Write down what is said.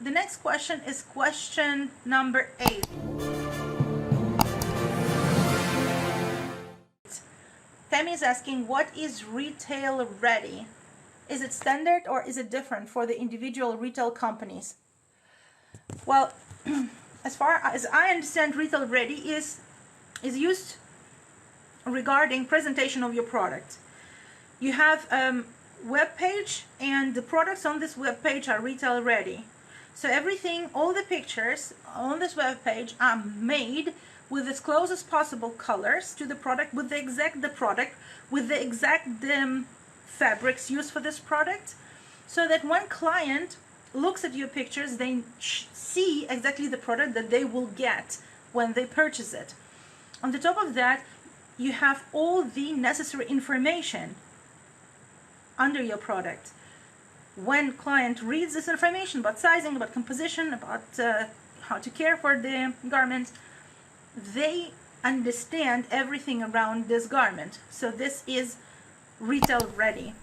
the next question is question number 8. Tammy is asking, what is retail ready? Is it standard or is it different for the individual retail companies? Well, as far as I understand, retail ready is used regarding presentation of your product. You have web page, and the products on this web page are retail ready. So everything, all the pictures on this web page are made with as close as possible colors to the product, with the exact fabrics used for this product, so that when client looks at your pictures, they see exactly the product that they will get when they purchase it. On the top of that, you have all the necessary information under your product. When client reads this information about sizing, about composition, about how to care for the garment, they understand everything around this garment. So this is retail ready.